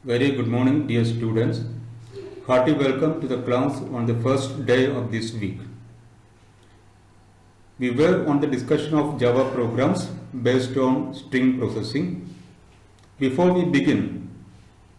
Very good morning, dear students. Hearty welcome to the class on the first day of this week. We were on the discussion of Java programs based on string processing. Before we begin,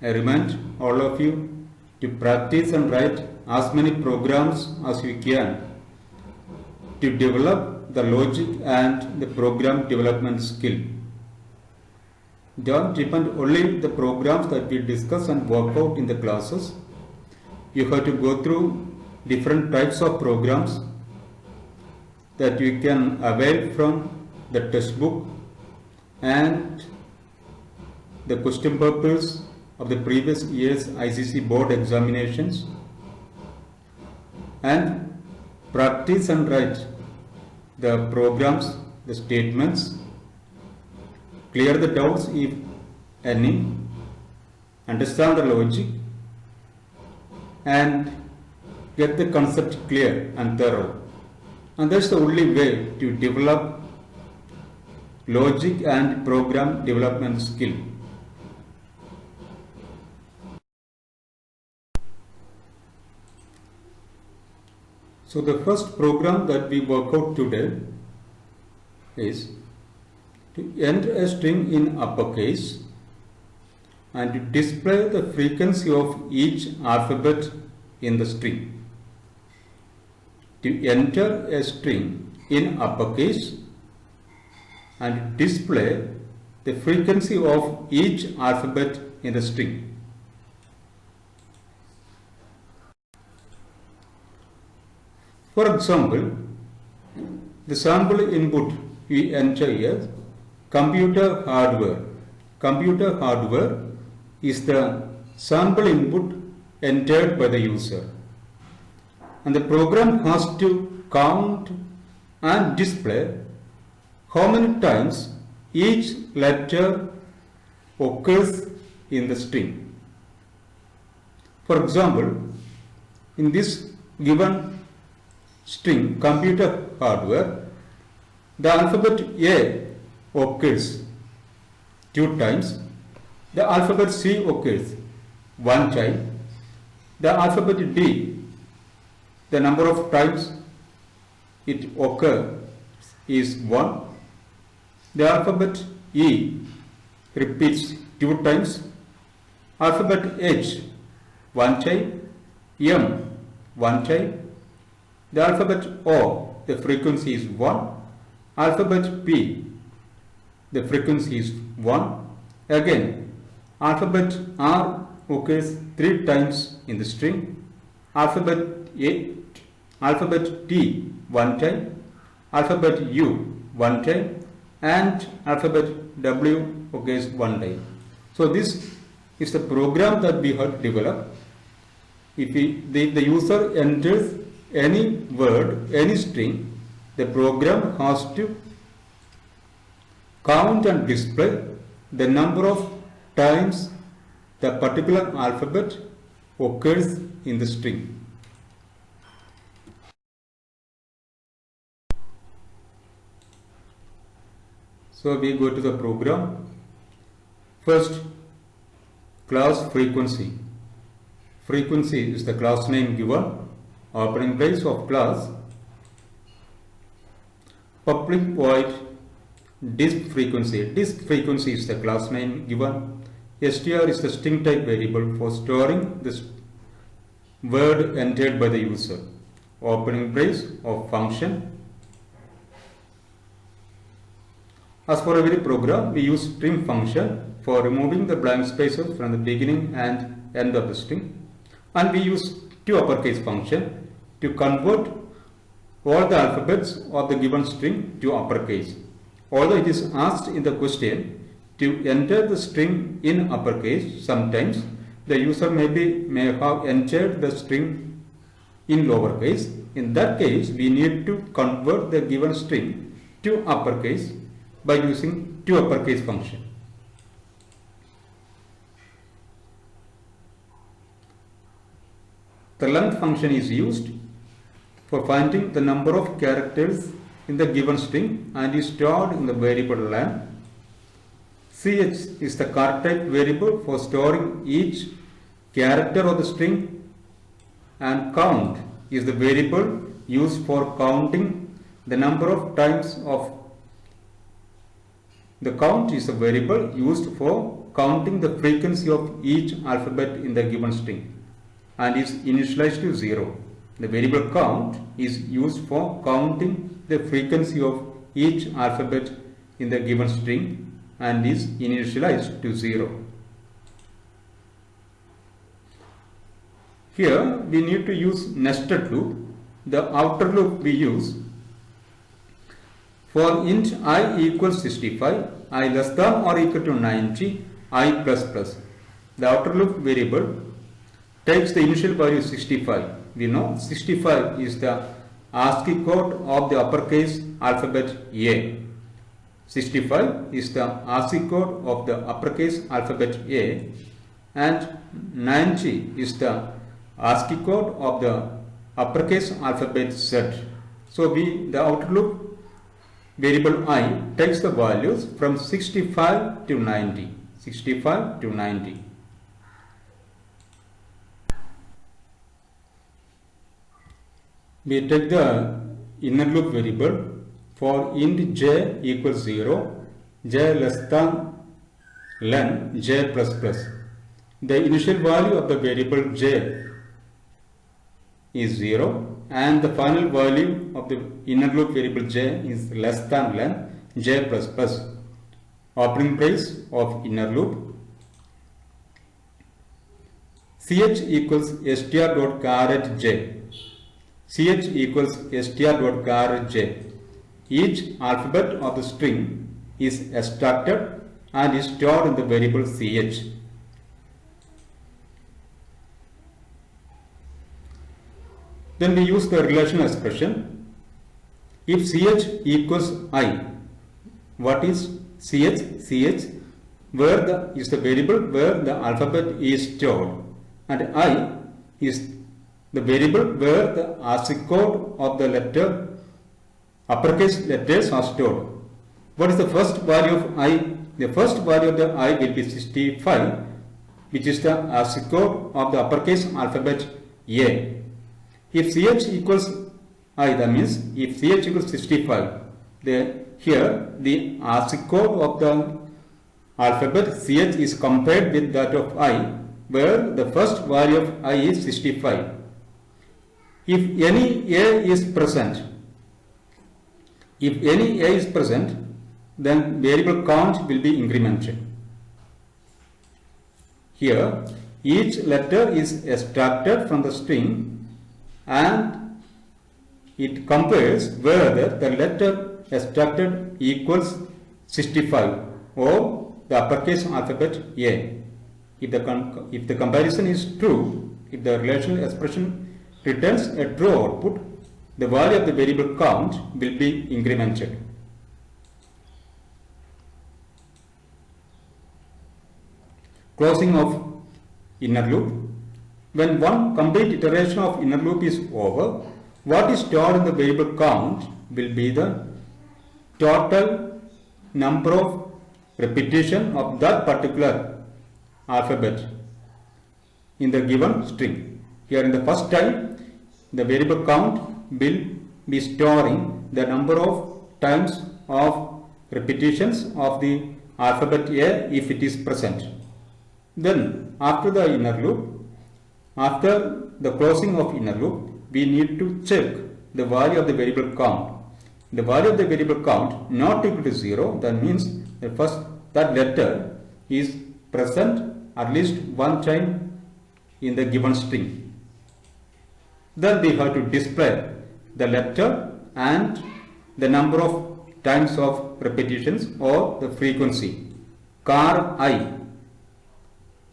I remind all of you to practice and write as many programs as you can to develop the logic and the program development skill. Don't depend only the programs that we discuss and work out in the classes. You have to go through different types of programs that you can avail from the textbook and the question papers of the previous year's ICC board examinations, and practice and write the programs, the statements, clear the doubts if any, understand the logic, and get the concept clear and thorough. And that's the only way to develop logic and program development skill. So the first program that we work out today is to enter a string in uppercase and to display the frequency of each alphabet in the string. To enter a string in uppercase and display the frequency of each alphabet in the string. For example, the sample input we enter here, computer hardware. Computer hardware is the sample input entered by the user. And the program has to count and display how many times each letter occurs in the string. For example, in this given string computer hardware, the alphabet A occurs 2 times, the alphabet C occurs 1 time, the alphabet D, the number of times it occurs is 1, the alphabet E repeats 2 times, alphabet H 1 time, M 1 time, the alphabet O, the frequency is 1, alphabet P, the frequency is 1, again alphabet R occurs 3 times in the string, alphabet T 1 time, alphabet U 1 time, and alphabet W occurs 1 time. So this is the program that we have developed. If the user enters any word, any string, the program has to count and display the number of times the particular alphabet occurs in the string. So we go to the program. First, class frequency. Frequency is the class name given. Opening brace of class public void disk frequency. Disk frequency is the class name given. str is the string type variable for storing the word entered by the user. Opening brace of function. As for every program, we use string function for removing the blank spaces from the beginning and end of the string, and we use toUpperCase function to convert all the alphabets of the given string to uppercase. Although it is asked in the question to enter the string in uppercase, sometimes the user may have entered the string in lowercase. In that case, we need to convert the given string to uppercase by using toUpperCase function. The length function is used for finding the number of characters in the given string and is stored in the variable len. ch is the char type variable for storing each character of the string, and count is the variable used for counting the number of times of the count is a variable used for counting the frequency of each alphabet in the given string and is initialized to 0. The variable count is used for counting the frequency of each alphabet in the given string and is initialized to 0. Here we need to use nested loop. The outer loop we use for int I equals 65, I less than or equal to 90, I plus plus. The outer loop variable takes the initial value 65. We know 65 is the ASCII code of the uppercase alphabet A. 65 is the ASCII code of the uppercase alphabet A, and 90 is the ASCII code of the uppercase alphabet Z. So the outer loop variable I takes the values from 65 to 90. 65 to 90. We take the inner loop variable for int j equals 0, j less than len j plus plus. The initial value of the variable j is 0 and the final value of the inner loop variable j is less than len j plus plus. Opening brace of inner loop, ch equals str.char at j, ch equals str.char at j. Each alphabet of the string is extracted and is stored in the variable ch. Then we use the relational expression. If ch equals I, what is ch? Ch where is the variable where the alphabet is stored, and I is the variable where the ASCII code of the uppercase letters are stored. What is the first value of I? The first value of the I will be 65, which is the ASCII code of the uppercase alphabet A. If ch equals I, that means if ch equals 65, here the ASCII code of the alphabet ch is compared with that of I, where the first value of I is 65. If any A is present, then variable count will be incremented. Here, each letter is extracted from the string and it compares whether the letter extracted equals 65 or the uppercase alphabet A. If the comparison is true, if the relational expression returns a true output, the value of the variable count will be incremented. Closing of inner loop. When one complete iteration of inner loop is over, what is stored in the variable count will be the total number of repetition of that particular alphabet in the given string. Here in the first time, the variable count will be storing the number of times of repetitions of the alphabet A if it is present. Then after the inner loop, after the closing of inner loop, we need to check the value of the variable count. The value of the variable count not equal to 0, that means that letter is present at least one time in the given string. Then we have to display the letter and the number of times of repetitions or the frequency. Char I.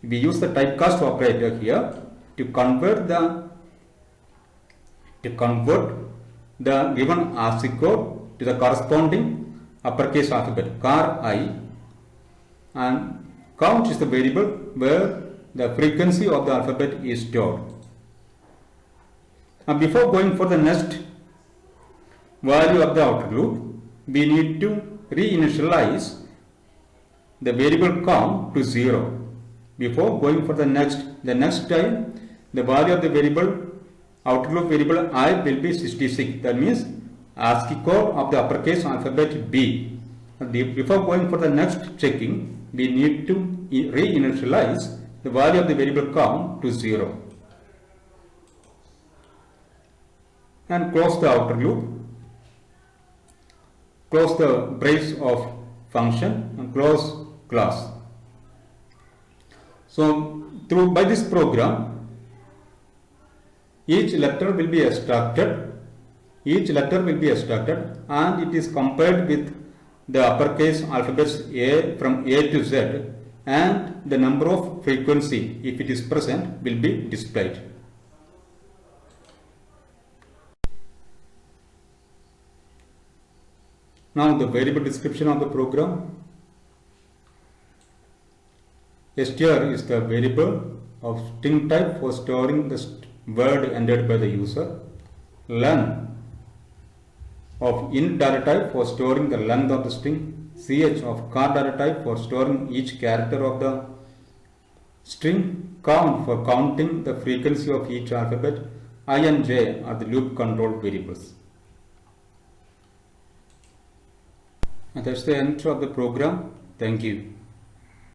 We use the typecast operator here to convert the given ASCII code to the corresponding uppercase alphabet. Char I, and count is the variable where the frequency of the alphabet is stored. Now before going for the next value of the outer loop, we need to reinitialize the variable count to 0. Before going for the next time, the value of the variable, outer loop variable I will be 66. That means ASCII code of the uppercase alphabet B. Before going for the next checking, we need to re-initialize the value of the variable count to 0. And close the outer loop. Close the brace of function and close class. So by this program, each letter will be extracted. Each letter will be extracted and it is compared with the uppercase alphabets A from A to Z, and the number of frequency, if it is present, will be displayed. Now the variable description of the program. Str is the variable of string type for storing the word entered by the user. Len of int data type for storing the length of the string. Ch of char data type for storing each character of the string. Count for counting the frequency of each alphabet. I and j are the loop control variables. And that's the end of the program. Thank you.